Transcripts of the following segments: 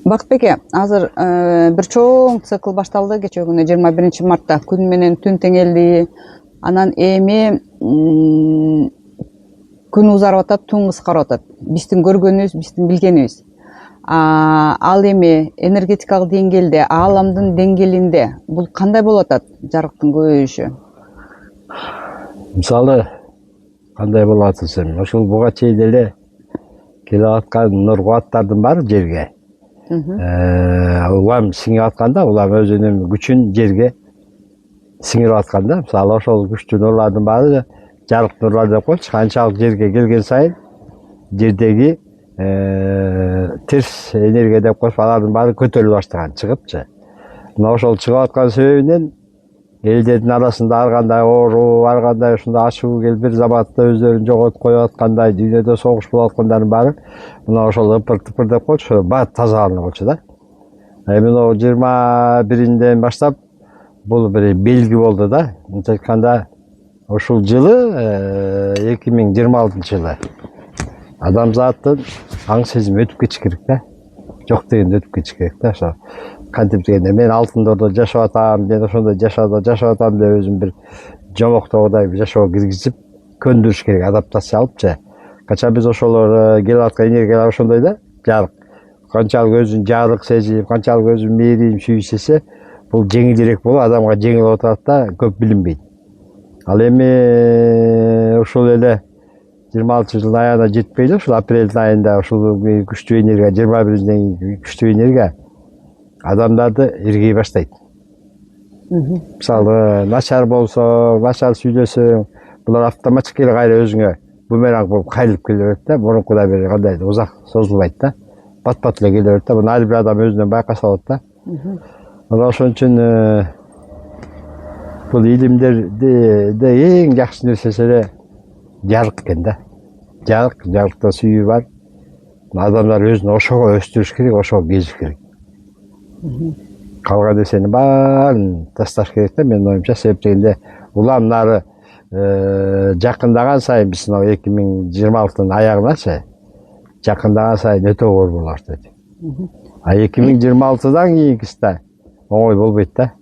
Бактыбеке, азыр бир чоң цикл башталды кечээ күнү 21 мартта күн менен түн теңелди. Анан эми күн узарып атат, түн кыскарып атат. Биздин көргөнүбүз, биздин билгенибиз. Ал эми энергетикалык деңгээлде, ааламдын деңгээлинде бул кандай болуп атат жарыктын көбөйүшү? Мисалы кандай болуп атышын, ошол буга чейин эле келип аткан нур кубаттардын баары жерге улам сиңип атканда, улам өзүнүн күчүн жерге сиңирип атканда, мисалы ошол күчтүү нурлардын баары жарык нурлар деп коечу. Канчалык жерге келген сайын жердеги терс энергия деп коюп алардын баары көтөрүлө баштаган, чыгыпчы. Мына ошол чыгып аткан себебинен элдердин арасында ар кандай оору, ар кандай ушундай ачуу келип бир заматта өздөрүн жоготуп коюп аткандай, дүйнөдө согуш болуп аткандардын баары мына ошол ыпыр-тыпыр деп коечу, баары тазаланып болчу да. Эми 21-инден баштап бул бир белги болду да. Мынча айтканда, ушул жылы 2026-жылы адамзаттын аң сезими өтүп кетиш керек да. Жок дегенде өтүп кетиш керек да. Ошо кантип дегенде мен алтын доордо жашап атам, мен ошондой жашап атам деп өзүм бир жомоктогудай жашоо киргизип көндүрүш керек, адаптация алыпчы. Качан биз ошолор келип аткан энергиялар ошондой да, жарык. Канчалык өзүн жарык сезип, канчалык өзүн мээрим сүйүшесе, бул жеңилирээк болуп, адамга жеңил болуп атат да, көп билинбейт. Ал эми ушул эле 26-жылдын аягына жетпей эле, ушул апрелдин айында ушул күчтүү энергия, 21-ден күчтүү энергия адамдарды иргей баштайт. Мисалы, начар болсо, начар сүйлөсөң, булар автоматически кайра өзүңө бумеранг болуп кайрылып келе берет да, мурункудай бир кандайдыр узак созулбайт да. Пат-пат эле келе берет да, буну ар бир адам өзүнөн байкаса болот да. Мына ошон үчүн бул илимдерде эң жакшы нерсеси эле жарык экен да. Жарыкта сүйүү бар. Адамдар өзүн ошого өстүрүш керек, ошого кезиш керек. Калган нерсенин баарын ташташ керек да, менин оюмча. Себеп дегенде улам нары жакындаган сайын биз 2026-дын аягыначы жакындаган сайын өтө оор болуп баштайт. А 2026-дан кийинкиси да оңой болбойт да.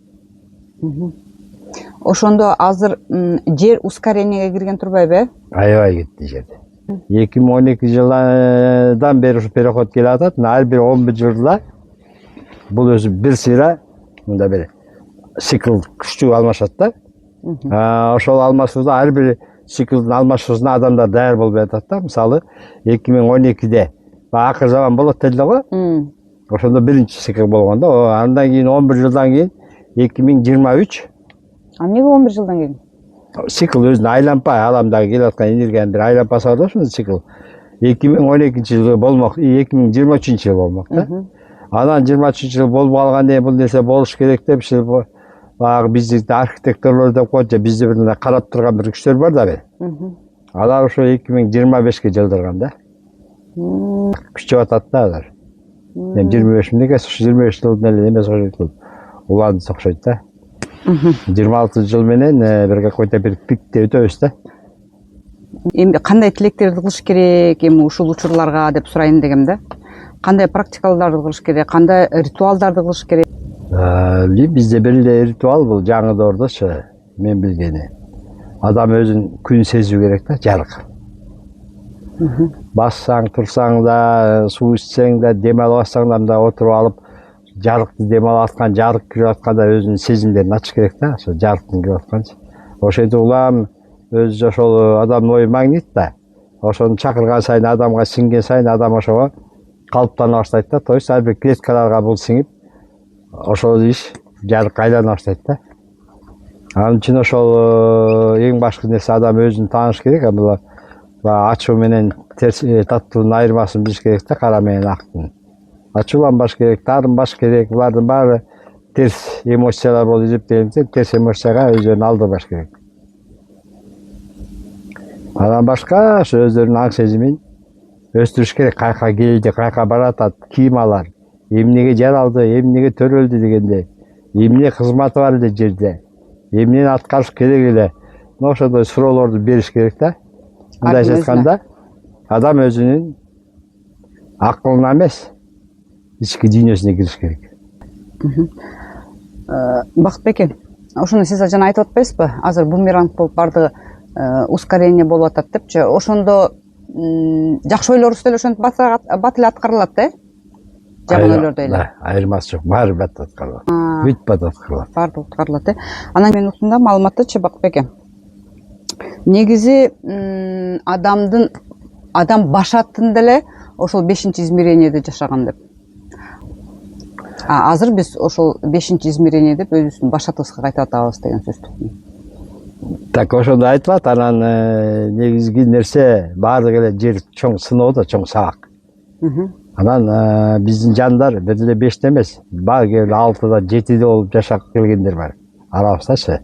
Ошондо азыр жер ускоренияга кирген турбайбы? Аябай кетти жер. 2012-жылдан бери ушу переход келип атат. Ар бир 11 жылда бул өзү бир сыйра мындай бир цикл күчтүү алмашат да. Ошол алмашууда ар бир циклдин алмашуусуна адамдар даяр болуп атат да. Мисалы 2012-де акыр заман болот деле го. Ошондо биринчи цикл болгон да. Андан кийин 11 жылдан кийин 2023. Эмнеге 11 жылдан кийин? Цикл өзүнүн айланпа, ааламдагы келип аткан энергиянын бир айланпасы бар да, ошондой цикл. 2012-жылы болмок, 2023-жылы болмок да. Анан 23-жыл болуп калгандан кийин бул нерсе болуш керек деп баягы биздин архитекторлор деп коет, бизди бир карап турган бир күчтөр бар да бир. Алар ошо 2025-ге жылдырган да. Күчөп атат да алар. Мен 25 миңдеги 25 жылдын эле эмес окшойт. Уланды окшойт да. 26 жыл менен бир какой-то бир пикте өтөбүз да. Эми кандай тилектерди кылыш керек эми ушул учурларга деп сурайын дегем да. Кандай практикаларды кылыш керек, кандай ритуалдарды кылыш керек? Бизде бир эле ритуал бул жаңы доордочу, мен билгени. Адам өзүн күн сезүү керек да, жарык. Бассаң, турсаң да, суу ичсең да, дем алып атсаң да, отуруп алып, жарыкты дем алып аткан, жарык кирип атканда өзүнүн сезимдерин ачыш керек да, ошо жарыктын кирип атканчы. Ошентип улам өзү ошол адамдын ою магнит да. Ошону чакырган сайын, адамга сиңген сайын адам ошого калыптана баштайт да. То есть ар бир клеткаларга бул сиңип, ошол иш жарык айлана баштайт да. Анын үчүн ошол эң башкы нерсе адам өзүн тааныш керек. Бул ачуу менен таттуунун айырмасын билиш керек да, кара менен актын. Ачууланбаш керек, таарынбаш керек. Булардын баары терс эмоциялар болуп эсептелип, терс эмоцияга өздөрүн алдырбаш керек. Андан башка ошо өздөрүнүн аң сезимин өстүрүш керек. Каяка келди, каяка баратат, ким алар, эмнеге жаралды, эмнеге төрөлдү дегенде, эмне кызматы бар эле жерде, эмнени аткарыш керек эле. Ошондой суроолорду бериш керек да. Мындайча айтканда, адам өзүнүн акылына эмес, ички дүйнөсүнө кириш керек. Бактбеке, ошону сиз жана айтып атпайсызбы? Азыр бумеранг болуп бардыгы ускорение болуп атат депчи. Ошондо жакшы ойлорубуз деле ошентип бат эле аткарылат да? Жаман ойлордой эле. Айырмасы жок, баары бат аткарылат. Бүт бат аткарылат. Баардыгы аткарылат, Анан мен уктум да маалыматтычы Бактбеке. Негизи адам башатын деле ошол 5-чи измерениеде жашаган деп. Азыр биз ошол 5-чи измерение деп өзүбүздүн башатыбызга кайтып атабыз деген сөздү. Так, ошондо айтылат, анан негизги нерсе баардыгы эле жер чоң сыноо да, чоң сабак. Анан биздин жандар бир эле 5те эмес, бар келе 6да, 7де болуп жашап келгендер бар. Арабыздачы.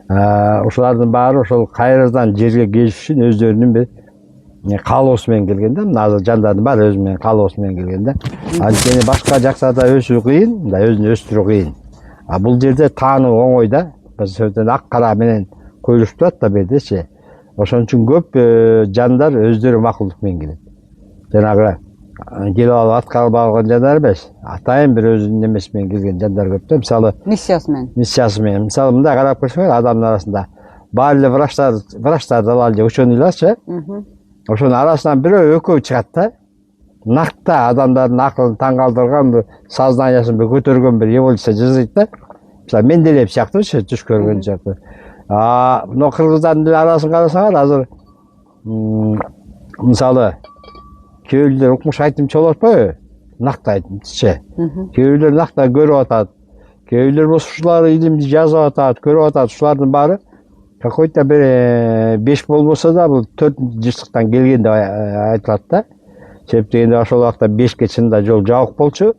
Ошолардын баары ошол кайрадан жерге келиш үчүн өздөрүнүн бир каалоосу менен келген да. Мына азыр жандардын баары өзү менен каалоосу менен келген да. Анткени башка жактарда өсүү кыйын, мындай өзүн өстүрүү кыйын. Бул жерде таануу оңой да. Сөздөн ак кара менен коюлуп турат да бердечи. Ошон үчүн көп жандар өздөрү макулдук менен келет. Жанагы келип алып аткарып алган жандар эмес, атайын бир өзүнүн немеси менен келген жандар көп да. Мисалы миссиясы менен. Мисалы мындай карап көрсөңөр, адамдын арасында баары эле врачтарды алалы же ученыйларчы. Ошонун арасынан бирөө экөө чыгат да. Накта адамдардын акылын таң калтырган, сознаниясын көтөргөн бир эволюция жасайт да. Мисалы Менделеев сыяктуучу, түш көргөн сыяктуу. Мына кыргыздардын деле арасын карасаңар, азыр мисалы кээ бирлер укмуш айтымчы болот атпайбы? Накта айтымчы. Кээ бирлер накта көрүп атат. Кээ бирлер болсо ушулар илимди жазып атат, көрүп атат. Ушулардын баары какой-то бир 5 болбосо да бул 4-жыштыктан келген деп айтылат да. Себеп дегенде ошол убакта 5ке чынында жол жабык болчу.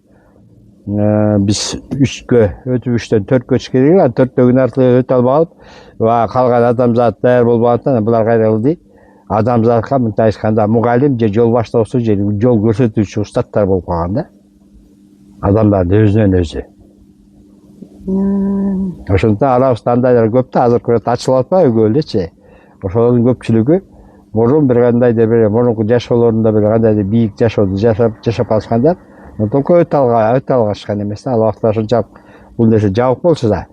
Биз 3кө өтүп 3төн 4кө чыгып келген, 4төгүн артыгы өтө албай калып, калган адамзат даяр болбогондуктан булар кайра кылды. Адамзатка мынтип айтканда мугалим же жол баштоочу же жол көрсөтүүчү устаттар болуп калган да. Адамдардын өзүнөн өзү. Ошондуктан арабызда андайлар көп да, азыр ачылып атпайбы көп элечи. Ошолордун көпчүлүгү мурун бир кандайдыр бир мурунку жашоолорунда бир кандайдыр бийик жашооду жашап алышкандар. Только өтө алгашкан эмес да. Ал убакта ошончалык бул нерсе жабык болчу да.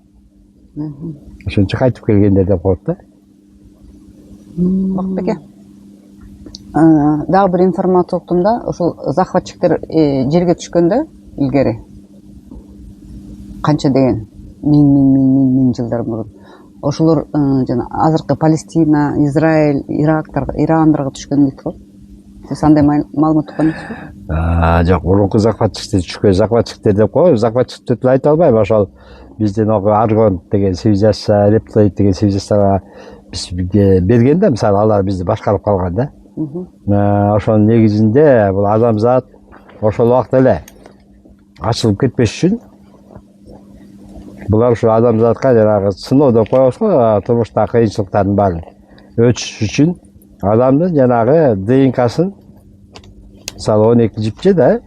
Ошончо кайтып келгендер деп коет да. Бактбеке, дагы бир информация уктум да, ошол захватчиктер жерге түшкөндө илгери канча деген миң жылдар мурун ошолор жана азыркы Палестина, Израиль, Ирандарга түшкөн дейт го. Сиз андай маалымат уккансызбы? Жок, мурунку захватчиктер түшкөн, захватчиктер деп коебуз. Захватчиктер деп айта албайм. Ошол биздин Аргон деген цивилизация, Рептилоид деген цивилизацияга бизге берген да, мисалы алар бизди башкарып калган да. Ошонун негизинде бул адамзат ошол убакта эле ачылып кетпеш үчүн булар ошо адамзатка жанагы сыноо деп коебуз го, турмуштагы кыйынчылыктардын баарын өтүш үчүн адамдын жанагы ДНК-сын мисалы 12 жипче да,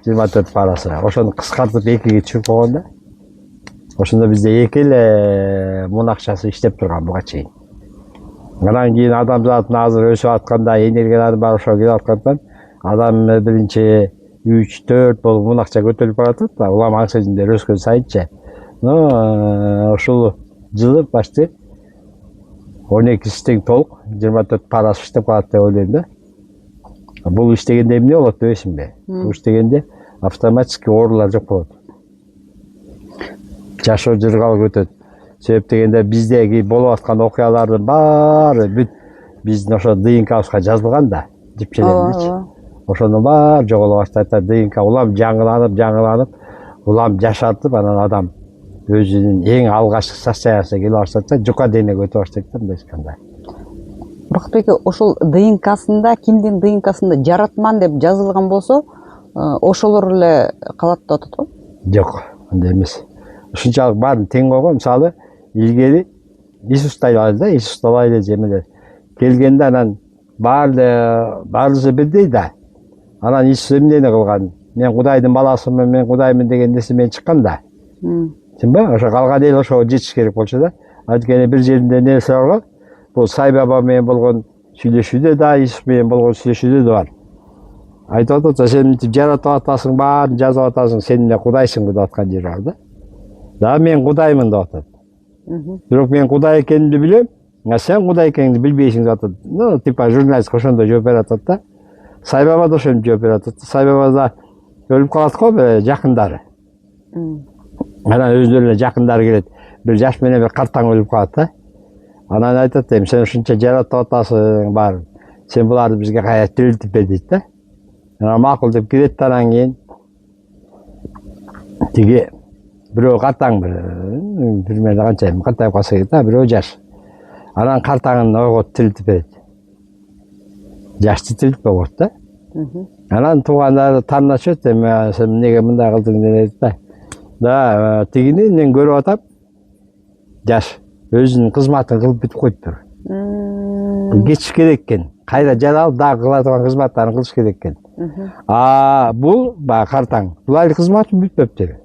24 парасы. Ошону кыскартып 2ге түшүрүп койгон да. Ошондо бизде 2 эле мунакчасы иштеп турган буга чейин. Анан кийин адамзаттын азыр өсүп атканда, энергиялары бар ошо келип аткандан адам биринчи 3-4 болуп мунакча көтөрүлүп баратат да. Улам аң сезимдер өскөн сайынчы. Ошол жылы почти 12 тең толук 24 парасы иштеп калат деп ойлойм да. Бул иштегенде эмне болот дебейсиңби? Бул иштегенде автоматически оорулар жок болот. Жашоо жыргалып өтөт. Себеп дегенде биздеги болуп аткан окуялардын баары бүт биздин ошо ДНК-бызга жазылган да, жипчелердичи. Ошонун баары жоголо баштайт да, ДНК улам жаңыланып, улам жашатып, анан адам өзүнүн эң алгачкы состояниясына келип баштайт да, жука денеге өтө баштайт да, мындай айтканда. Бактбеке, ошол ДНК-сында, кимдин ДНК-сында жаратман деп жазылган болсо, ошолор эле калат деп атат го? Жок, андай эмес. Ушунчалык баарын тең койгон. Мисалы, илгери Иисустай да, Иисусту алайлы жемелер. Келгенде анан баарысы бирдей да. Анан Иисус эмнени кылган? Мен Кудайдын баласымын, мен Кудаймын деген нерсе менен чыккан да. Түшүнбөйбү? Ошо калган эл ошого жетиш керек болчу да. Анткени бир жеринде нерсе бар. Бул Сай баба менен болгон сүйлөшүүдө да, Иисус менен болгон сүйлөшүүдө да бар. айтып атат, сен мынтип жаратып атасың, баарын жазып атасың, сен эле кудайсың деп аткан жери бар да. Да мен кудаймын деп атат. Бирок мен кудай экенимди билем, а сен кудай экениңди билбейсиң деп атат. Ну, типа журналист ошондой жооп берип атат да. Сайбаба да ошентип жооп берип атат. Сайбаба да өлүп калат го бир жакындары. Анан өзүнүн эле жакындары келет. Бир жаш менен бир картаң өлүп калат да. Анан айтат, сен ушунча жаратып атасың, бар. Сен буларды бизге кая тирилтип бер дейт да. Анан макул деп кирет да, анан кийин тиги бирөө картаң примерно канча картайып калса керек да, бирөө жаш. Анан картаңын ойготуп тирилтип берет. Жашты тирилтпей коет да. Анан туугандары таанышат, сен эмнеге мындай кылдың дейт да. Да, тигини мен көрүп атам. Жаш өзүнүн кызматын кылып бүтүп коюптур. Кетиш керек экен. Кайра жаралып дагы кыла турган кызматтарын кылыш керек экен. Бул баягы картаң. Булар кызматы бүтпөптүр.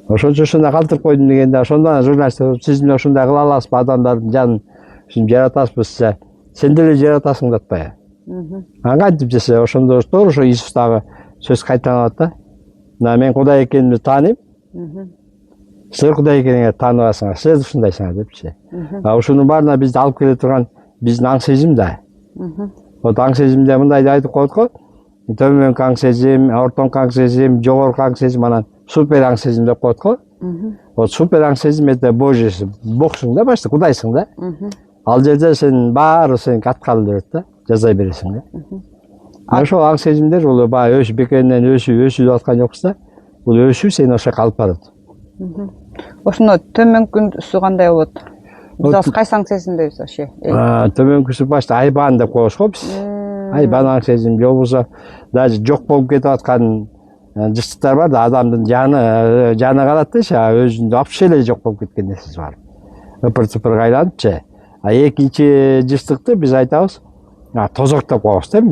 Ошончо ушундай калтырып койдум дегенде, ошондон журналист сиз эмне ушундай кыла аласызбы, адамдардын жанын ушинтип жаратасызбы, сен деле жаратасың деп атпайбы? Кантип десе, ошондо туура ошо Иисус дагы сөз кайталанат да. Мына мен кудай экенимди тааныйм. Силер кудай экениңерди тааныбайсыңар, силер ушундайсыңар депчи. Ушунун баарына бизди алып келе турган биздин аң сезим да. Вот аң сезимде мындай айтып коет го. Төмөнкү аң сезим, ортоңку аң сезим, жогорку аң сезим, анан супер аң сезим деп коет го. Вот супер аң сезим это божийсың, богсуң да, башта кудайсың да. Ал жерде сен баары сеники аткарылып берет да, жаза бересиң да. Ошол аң сезимдер бул баягы өсүп бекенинен өсүп деп аткан жокпуз да. Бул өсүү сени ошол жака алып барат. Ошондо төмөнкүсү кандай болот? Биз азыр кайсы аң сезимдебиз вообще? Төмөнкүсү башта айбан деп коебуз го биз. Айбан аң сезим, же болбосо даже жок болуп кетип аткан жыштыктар бар да, адамдын жаны калат дечи, өзүндө вообще эле жок болуп кеткен нерсеси бар. Ыпыр-чыпыр айланыпчы. Экинчи жыштыкты биз айтабыз, тозок деп коебуз да.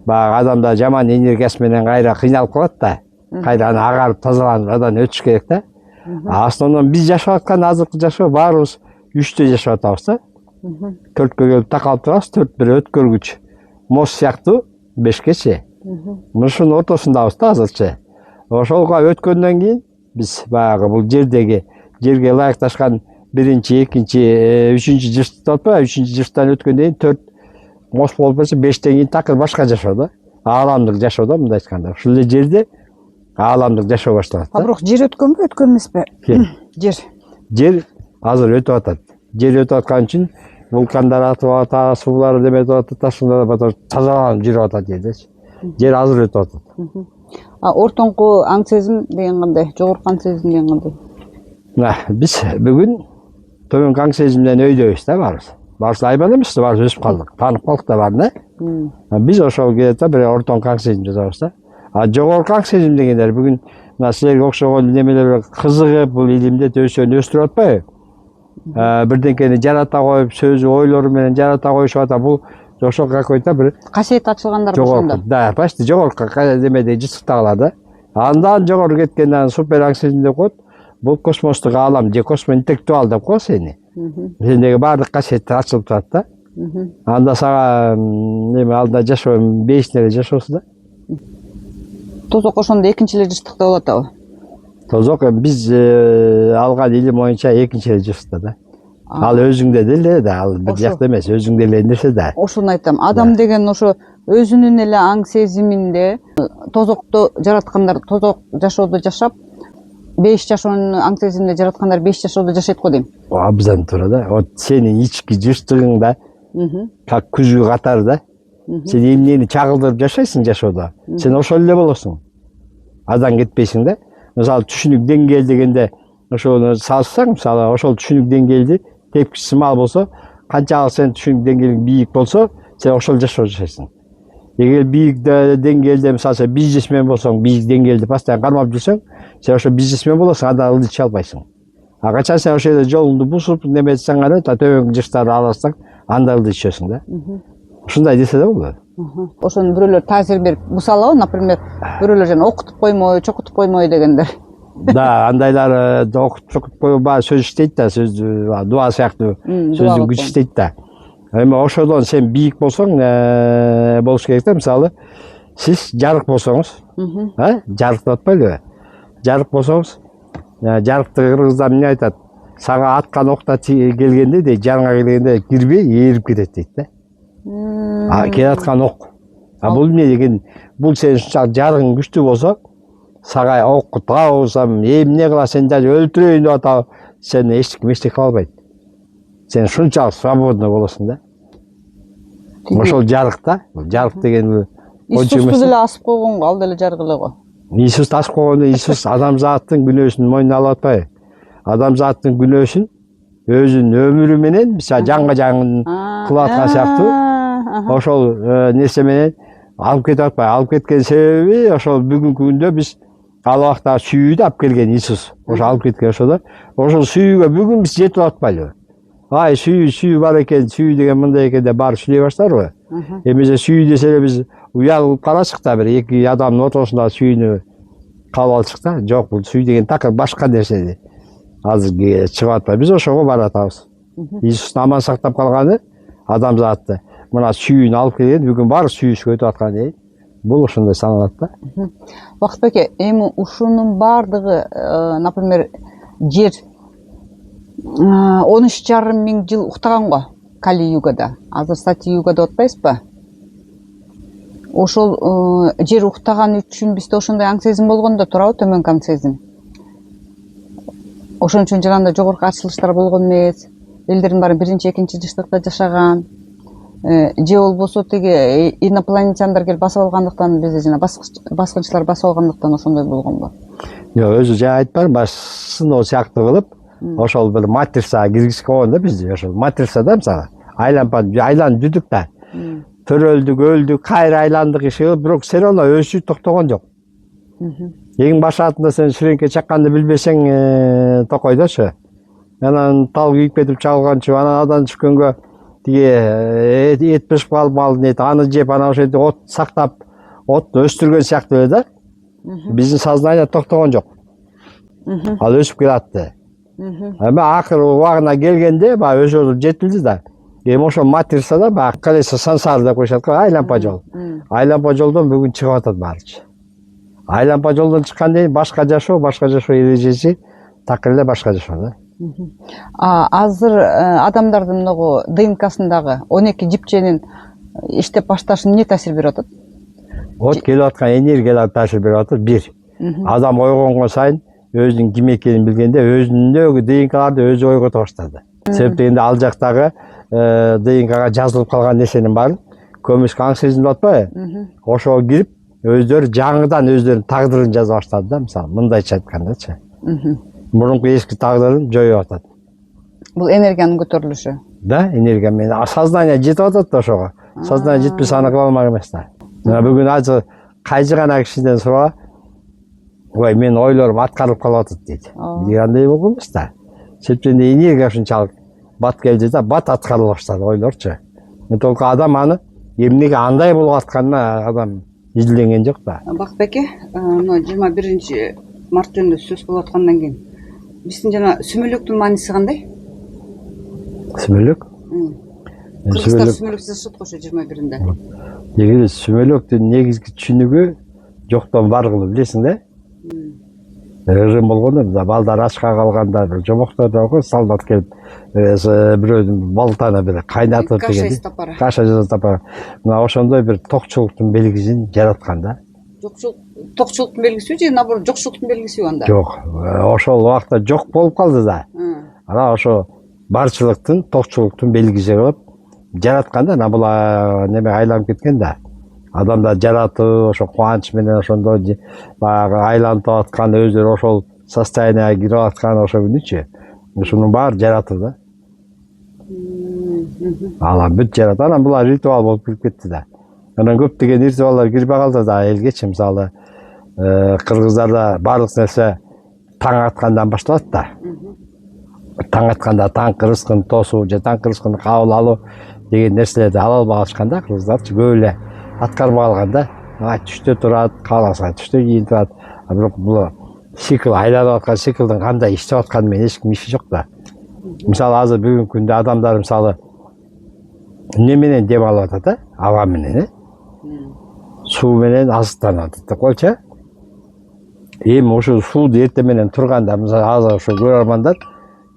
Баягы адамда жаман энергиясы менен кайра кыйналып калат да. Кайра агарып тазаланып адан өтүш керек да. Основном биз жашап аткан азыркы жашоо баарыбыз үчтө жашап атабыз да. Төрткө келип такалып турабыз, төрт бир өткөргүч. Мост сыяктуу 5кечи. Мушунун ортосундабыз да азырчы. Ошолго өткөндөн кийин биз баягы бул жерге ылайыкташкан биринчи, экинчи, үчүнчү жышт деп атпайбы? Үчүнчү жышттан өткөндөн кийин 4 мост болуп калса, 5тен кийин такыр башка жашоо да. Ааламдык жашоо да, мындай айтканда. Ушул эле жерде ааламдык жашоо башталат да. Бирок жер өткөнбү, өткөн эмеспи? Жер азыр өтүп атат. Жер өтүп аткан үчүн вулкандар атып атат, суулар деметип атат, ташкындар атат, тазаланып жүрүп атат жердечи. Жер азыр өтүп атат. Ортоңку аң сезим деген кандай? Жогорку аң сезим деген кандай? Биз бүгүн төмөнкү аң сезимден өйдөбүз да баарыбыз. Баарыбыз айбан эмес да, баарыбыз өсүп калдык. Таанып калдык да баарын, Биз ошол келет да, бир ортоңку аң сезим жазабыз да. Жогорку аң сезим дегендер бүгүн мына силерге окшогон немелер кызыгып, бул илимди өстүрүп атпайбы? Бирденкени жарата коюп, сөзү, ойлору менен жарата коюшуп атат. Бул ошол какой-то бир касиет ачылгандар ошондо. Да, почти жогорку демеде жыштыктагылар да. Андан жогору кеткенден соң аң сезим деп коет. Бул космостук аалам же космоинтеллектуал деп коет сени. Сендеги баардык касиеттер ачылып турат да. Анда сага неме алдында жашоо бейсин эле жашоосуз да. Тозок ошондо экинчи эле жыштыкта болот атабы? Тозок биз алган илим боюнча экинчи эле жыштыкта да. Ал өзүңдө деле да, ал бир жакта эмес, өзүңдө эле нерсе да. Ошону айтам. Адам деген ошо өзүнүн эле аң сезиминде тозокто жараткандар тозок жашоодо жашап, 5 жашоонун аң сезиминде жараткандар 5 жашоодо жашайт го дейм. Абдан туура да. Вот сенин ички жыштыгың да, как күзгү катары да. Сен эмнени чагылдырып жашайсың жашоодо. Сен ошол эле болосуң. Адан кетпейсиң да. Мисалы түшүнүк деңгээл дегенде ошону салышсаң, мисалы ошол түшүнүк деңгээлди тепкичи мал болсо, канчалык сен түшүнүк деңгээлиң бийик болсо, сен ошол жашоо жашайсың. Эгер бийик деңгээлде мисалы сен бизнесмен болсоң, бийик деңгээлди постоянно кармап жүрсөң, сен ошо бизнесмен болосуң, андан ылдый албайсың. Качан сен ошол жерде жолуңду бусуп неметсең гана, төмөнкү жыштарды аласаң, анда ылдый түшөсүң да. Ушундай десе да болот. Ошону бирөөлөр таасир берип, мисалы, например, бирөөлөр жана окутуп коймой, чокутуп коймой дегендер. Да, андайлар окутуп чокутуп коюп сөз иштейт да, сөз дуа сыяктуу сөздүн күчү иштейт да. Эми ошодон сен бийик болсоң болуш керек да. Мисалы сиз жарык болсоңуз, жарык деп атпайлыбы? Жарык болсоңуз, жарыкты кыргыздар эмне айтат? Сага аткан окта келгенде дейт, жаныңа келгенде кирбей, ээрип кетет дейт да. Келаткан ок. Бул эмне деген? Бул сен ушунчалык жарыгың күчтүү болсо, сага окку табылсам, эмне кыла сен даже өлтүрөйүн деп атап, сен эчтеке кыла албайт. Сен шунчалык свободный болосуң да. Ошол жарык да. Жарык деген Иисусту деле асып койгонго ал деле жарык эле го. Иисус асып койгондо Иисус адамзаттын күнөөсүн мойнуна алып атпайбы? Адамзаттын күнөөсүн өзүнүн өмүрү менен жанга жан кылып аткан сыяктуу ошол нерсе менен алып кетип атпайбы? Алып кеткен себеби ошол бүгүнкү күндө биз ал убакта сүйүүдү алып келген Иисус. Ошо алып кеткен ошодо. Ошол сүйүүгө бүгүн биз жетип атпайлыбы? Ай сүйүү бар экен, сүйүү деген мындай экен деп баары сүйлөй баштаарбы? Эмесе сүйүү десе эле биз уялып калачык да, бир эки адамдын ортосунда сүйүүнү калып алчык да. Жок, бул сүйүү деген такыр башка нерсе. Азыр чыгып атпайбы. Биз ошого баратабыз. Иисустун аман сактап калганы адамзатты мына сүйүүнү алып келген, бүгүн баары сүйүүсүгө өтүп аткан дейт. Бул ошондой саналат да. Бакытбек эке, эми ушунун баардыгы, например, жер 13,5 миң жыл уктаган го Кали-югада. Азыр Сати-юга деп атпайсызбы? Ошол жер уктаган үчүн бизде ошондой аң сезим болгон да турабы, төмөнкү аң сезим. Ошон үчүн жанагындай жогорку ачылыштар болгон эмес. Элдердин баары биринчи, экинчи жыштыкта жашаган. Же болбосо тиги инопланетяндар келип басып алгандыктан, бизде жана баскынчылар басып алгандыктан ошондой болгонбу? Жок, өзү жана айтпайбы, сыноо сыяктуу кылып, ошол бир матрицага киргизип койгон да бизди. Ошол матрицада мисалы айланып жүрдүк да. Төрөлдүк, өлдүк, кайра айландык иши кылып, бирок все равно өсүү токтогон жок. Эң башатында сен ширеңке чакканды билбесең токойдочу. Анан тал күйүп кетип чагылганчы, анан адан түшкөнгө тиги эт бышып калып малдын эти, аны жеп, анан ошентип от сактап, отты өстүргөн сыяктуу эле да. Биздин сознание токтогон жок. Ал өсүп келатты. Эми акыр убагына келгенде баягы өзү жетилди да. Эми ошол матрицада баягы колесо сансары деп коюшат го, айлампа жол. Айлампа жолдон бүгүн чыгып атат баарычы. Айлампа жолдон чыккандан кийин башка жашоо эрежеси такыр эле башка жашоо да. Азыр адамдардын мынагу ДНКсындагы 12 жипченин иштеп башташы эмне таасир берип атат? От келип аткан энергиялар таасир берип атат. Бир, адам ойгонгон сайын өзүнүн ким экенин билгенде өзүнүндөгү ДНКларды өзү ойгото баштады. Себеп дегенде ал жактагы ДНКга жазылып калган нерсенин баарын көмүскө аң сезим деп атпайбы? Ошого кирип өздөрү жаңыдан өздөрүнүн тагдырын жаза баштады да, мисалы мындайча айткандачы. Мурунку эски тагдырын жоюп атат. Бул энергиянын көтөрүлүшү. Да, энергия менен сознание жетип атат да ошого. Сознание жетпесе аны кыла алмак эмес да. Бүгүн азыр кайсы гана кишиден сураа, ой, менин ойлорум аткарылып калып атат дейт. Дегендей болгон эмес да. Себептен энергия ушунчалык бат келди да, бат аткарыла баштады ойлорчу. Только адам аны эмнеге андай болуп атканына адам изилденген жок да. Бакытбек эке, мына 21 март жөнүндө сөз кылып аткандан кийин биздин жана сүмөлөктүн мааниси кандай? Сүмөлөк? Кыргыздар сүмөлөк жазышат го ошо 21-нде. Деги сүмөлөктүн негизги түшүнүгү жоктон бар кылуу, билесиң да? Режим болгондо балдар ачка калганда бир жомоктордо солдат келип бирөөнүн балтаны бир кайнатып деген. Каша жасап тапара. Мына ошондой бир токчулуктун белгисин жараткан да. Токчулуктун белгисиби же наоборот жокчулуктун белгисиби анда? Жок, ошол убакта жок болуп калды да. Анан ошо барчылыктын, токчулуктун белгиси кылып жараткан да. Бул неме айланып кеткен да. Адамдар жаратып, ошо кубанч менен ошондой баягы айланып аткан, өздөрү ошол состоянияга кирип аткан ошо күнүчү. Ушунун баары жаратып да. Алар бүт жаратып, анан булар ритуал болуп кирип кетти да. Анан көптөгөн ритуалдар кирбей калды да элгечи. Мисалы, кыргыздарда баардык нерсе таң аткандан башталат да. Таң атканда таңкы рызкын тосуу же таңкы рызкын кабыл алуу деген нерселерди ала албай калышканда кыргыздарчы көп эле аткарбай калган да. Түштө турат, кааласа түштөн кийин турат. Бирок бул цикл айланып аткан циклдин кандай иштеп атканы менен эч ким иши жок да. Мисалы азыр бүгүнкү күндө адамдар мисалы не менен дем алып атат, аба менен, суу менен азыктанып атат деп койчу. Эми ошо сууду эртең менен турганда, мисалы азыр ошо көрөрмандар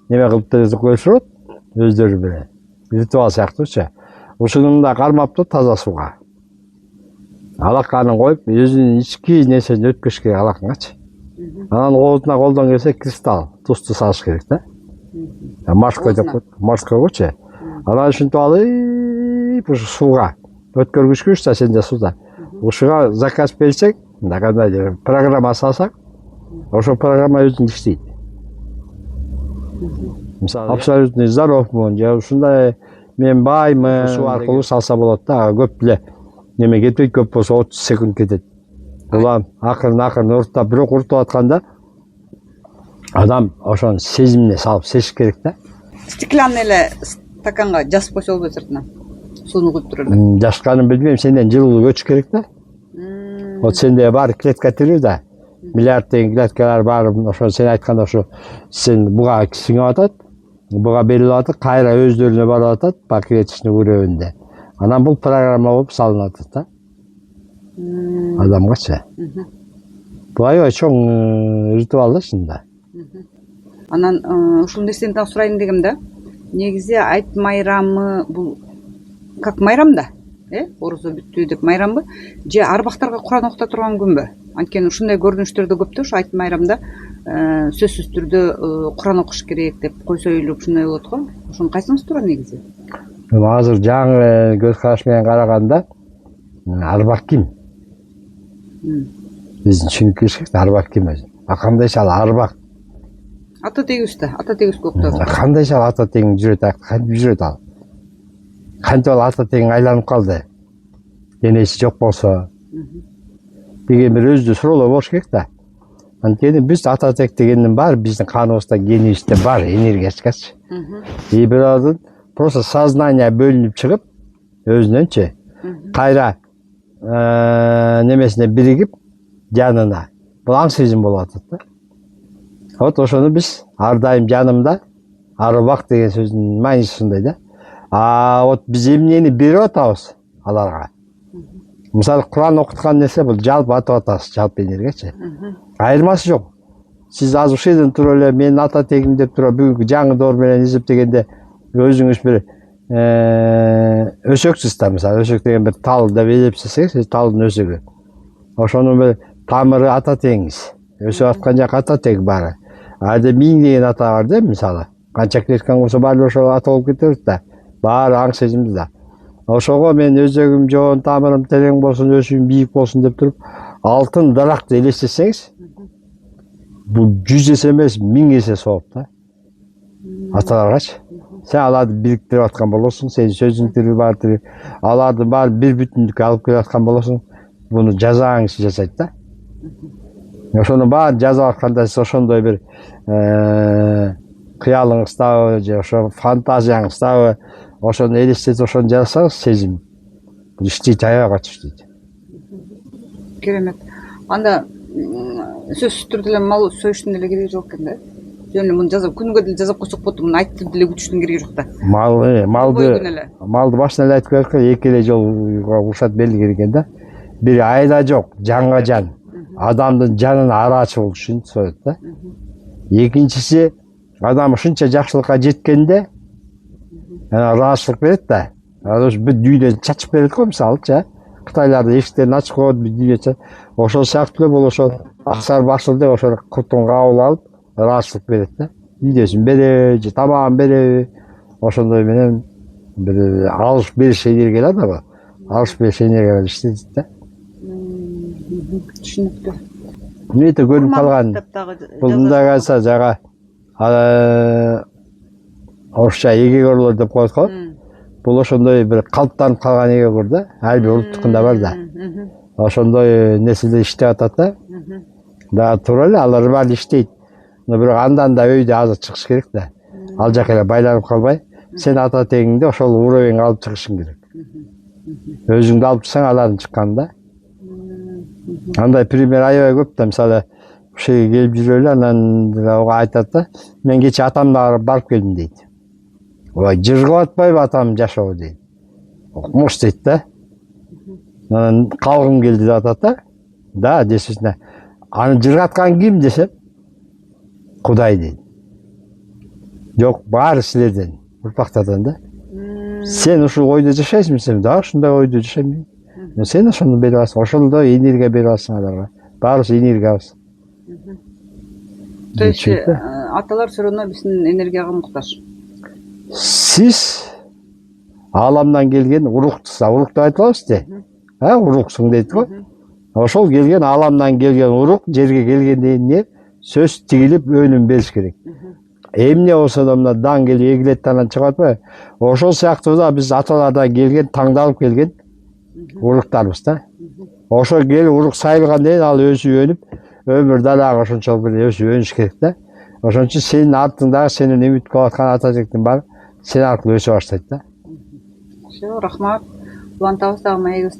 неме кылып деп коюшат, өздөрү менен. Ритуал сыяктуучу. Ушуну да кармап туруп таза сууга. Алаканын коюп, өзүнүн ички нерсени өткөзүш керек алакангачы. Анан оозуна колдон келсе кристалл, тузду салыш керек да. Морской деп коет, морскойгочу. Анан ушинтип алып, ушу сууга өткөргүчкүч да сенде сууда. Ушуга заказ берсек, кандай программа салсак, ошо программа өзүнүн иштейт. Мисалы, абсолютный здоровмун, же ушундай мен баймын, суу аркылуу салса болот да, көп эле неме кетпейт, көп болсо 30 секунд кетет. Улам акырын урттап, бирок уртуп атканда адам ошону сезимине салып сезиш керек да. Стеклянный эле стаканга жазып койсо болбойт сыртына. Сууну куюп туруп. Жашканын билбейм, сенден жылуулук өтүш керек да. Вот сенде бар клетка тирүү да. Миллиарддеген клеткалар бар, ошо сен айтканда ошо сен буга сиңип атат, буга берилип атат, кайра өздөрүнө барып атат, по клеточный уровеньде. Анан бул программа болуп салынып атат да. Адамгачы. Бул аябай чоң ритуал да чынында. Анан ушул нерсени дагы сурайын дегем да. Негизи айт майрамы бул как майрам да? Орозо бүттү деп майрамбы? Же арбактарга Куран окута турган күнбү? Анткени ушундай көрүнүштөрдө көп да, ушу айт майрамда сөзсүз түрдө Куран окуш керек деп кой союлуп ушундай болот го. Ошонун кайсыңыз туура негизи? Азыр жаңы көз караш менен караганда арбак ким? Биздин түшүнүкүбүз керек, арбак ким өзү? Кандайча ал арбак? Ата тегибиз да, ата тегибизге октор. Кандайча ал ата тегиң жүрөт, кантип жүрөт ал? Кантип ал ата тегиң айланып калды? Денеси жок болсо. Деген бир өзү суроолор болуш керек да. Анткени биз ата тег дегендин баары биздин каныбызда, генибизде бар энергиячы. И бирөөдөн просто сознание бөлүнүп чыгып, өзүнөнчү кайра немесине биригип жанына. Бул аң сезим болуп атат да. Вот ошону биз ар дайым жанымда арбак деген сөздүн мааниси ушундай да. Вот биз эмнени берип атабыз аларга? Мисалы Куран окуткан нерсе бул жалпы атап атабыз, жалпы энергиячы. Айырмасы жок. Сиз азыр ушул жерден туруп эле менин ата тегим деп туруп бүгүнкү жаңы доор менен эсептегенде өзүңүз бир өсөксүз да, мисалы өсөк деген бир тал деп эсептесеңиз, талдын өсөгү. Ошонун бир тамыры ата тегиңиз. Өсүп аткан жак ата тег бар. Ада миң деген ата бар да, мисалы. Канча клеткаң болсо баары ошол ата болуп кетет да. Баары аң сезимде да. Ошого мен өзөгүм жоон, тамырым терең болсун, өсүм бийик болсун деп туруп, алтын даракты элестетсеңиз, бул 100 эсе эмес, 1000 эсе сооп да. Аталаргачы. Сен аларды бириктирип аткан болосуң, сенин сөзүң тирүү бар тирүү. Аларды баары бир бүтүндүккө алып келип аткан болосуң. Буну жазааңыз жасайт да. Ошону баарын жазып атканда сиз ошондой бир кыялыңыздабы же ошо фантазияңыздабы ошону элестетип ошону жазсаңыз, сезим бул иштейт, аябай катуу иштейт. Керемет. Анда сөзсүз түрдө эле мал союштун деле кереги жок экен да. Жөн эле муну жазып, күнгө деле жазып койсок болот, муну айтып деле күтүштүн кереги жок да. Малды башынан эле айтып бердик, эки эле жолго уруксат берилген экен да. Бири айда жок, жанга жан. Адамдын жанына арачы болуш үчүн соет да. Экинчиси, адам ушунча жакшылыкка жеткенде ыраазычылык берет да. Ошо бүт дүйнөдөн чачып берет го, мисалычы. Кытайлардын эшиктерин ачып коет, бүт дүйнө. Ошол сыяктуу бул ошол аксар башыл деп ошол кутун кабыл алып, ыраазычылык берет да. Үйдөсүн береби же тамагын береби, ошондой менен бир алыш бериш энергия да бул. Алыш бериш энергия иштейт да. Түшүнүктүү. Эмнете көрүнүп калган? Бул мындай калса жага орусча эгегөрлөр деп коет го. Бул ошондой бир калыптанып калган эгегөр да. Ар бир улуттукунда бар да. Ошондой нерселер иштеп атат да. Да туура эле алар баары иштейт. Но бирок андан да өйдө азыр чыгыш керек да. Ал жака эле байланып калбай, сен ата тегиңди ошол уровеньге алып чыгышың керек. Өзүңдү алып чыксаң алардын чыкканы да. Андай пример аябай көп да, мисалы ушул жерге келип жүрөлү, анан ага айтат да, мен кече атамды барып келдим дейт. Ой, жыргап атпайбы атам жашоо дейт. муж дейт да. Анан калгым келди деп атат да. Да, действительно. Аны жыргаткан ким десем, Кудай дейт. Жок, баары силерден, урпактардан да. Сен ушул ойдо жашайсың десем, да, ушундай ойдо жашайм. Сен ошону берип аласың, ошондо энергия берип аласың аларга. Баарыбыз энергиябыз. То есть аталар все равно биздин энергияга муктаж. Сиз ааламдан келген уруктусуз, урук деп айтып алабыз де. Уруксуң дейт го. Ошол келген ааламдан келген урук жерге келгенден кийин сөз тигилип өнүм бериш керек. Эмне болсо да мына даң келип эгилет анан чыгып атпайбы? Ошол сыяктуу да биз аталардан келген, таңдалып келген уруктарбыз да. Ошо келип урук сайылгандан кийин ал өзү өнүп, өмүр далага ошончолук бир өзү өнүш керек да. Ошон үчүн сенин артыңдагы сенин үмүт кылып аткан ата жектин баары сен аркылуу өсө баштайт да. Все, рахмат. Улантабыз дагы маегибизди.